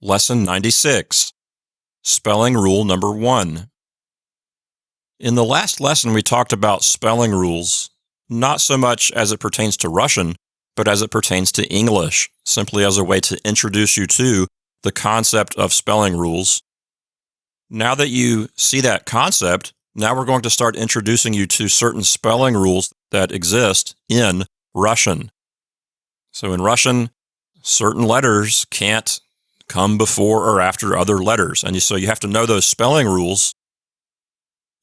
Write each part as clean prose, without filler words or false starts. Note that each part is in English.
Lesson 96, Spelling Rule Number 1. In the last lesson, we talked about spelling rules, not so much as it pertains to Russian, but as it pertains to English, simply as a way to introduce you to the concept of spelling rules. Now that you see that concept, now we're going to start introducing you to certain spelling rules that exist in Russian. So in Russian, certain letters can't come before or after other letters, and so you have to know those spelling rules.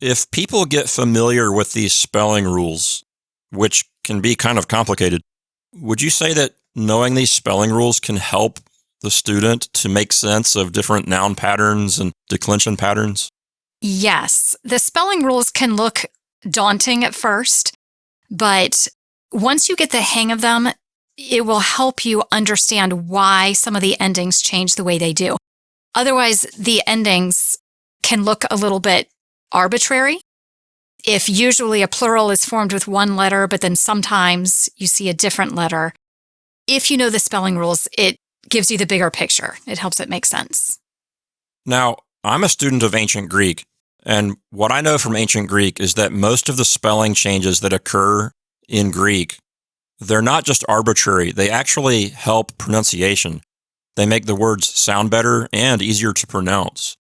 If people get familiar with these spelling rules, which can be kind of complicated, would you say that knowing these spelling rules can help the student to make sense of different noun patterns and declension patterns? Yes, the spelling rules can look daunting at first, but once you get the hang of them, it will help you understand why some of the endings change the way they do. Otherwise, the endings can look a little bit arbitrary. If usually a plural is formed with one letter, but then sometimes you see a different letter, if you know the spelling rules, it gives you the bigger picture. It helps it make sense. Now, I'm a student of ancient Greek, and what I know from ancient Greek is that most of the spelling changes that occur in Greek, they're not just arbitrary. They actually help pronunciation. They make the words sound better and easier to pronounce.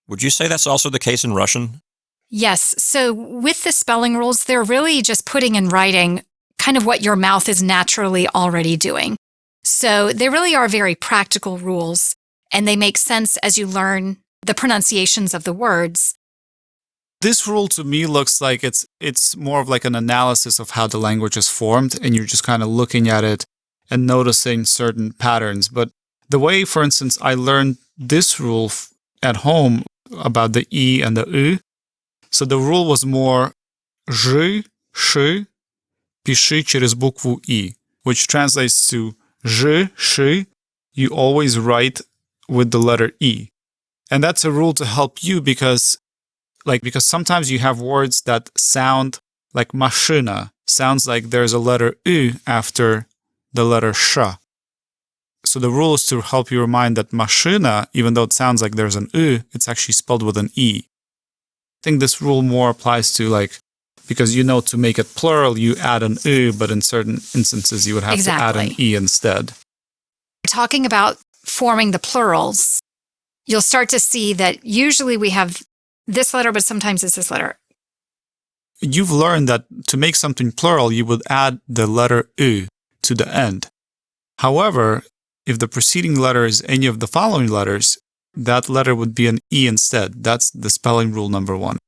Would you say that's also the case in Russian? Yes. So with the spelling rules, they're really just putting in writing kind of what your mouth is naturally already doing. So they really are very practical rules, and they make sense as you learn the pronunciations of the words. This rule to me looks like it's more of like an analysis of how the language is formed, and you're just kind of looking at it and noticing certain patterns. But the way, for instance, I learned this rule at home about the E and the U, so the rule was more «жи», «ши», «пиши через букву И», which translates to «жи», «ши», you always write with the letter E. And that's a rule to help you because sometimes you have words that sound like машина, sounds like there's a letter U after the letter sh. So the rule is to help you remind that машина, even though it sounds like there's an U, it's actually spelled with an E. I think this rule more applies to because to make it plural, you add an U, but in certain instances you would have to add an E instead. Talking about forming the plurals, you'll start to see that usually we have this letter, but sometimes it's this letter. You've learned that to make something plural, you would add the letter U to the end. However, if the preceding letter is any of the following letters, that letter would be an E instead. That's the spelling rule number 1.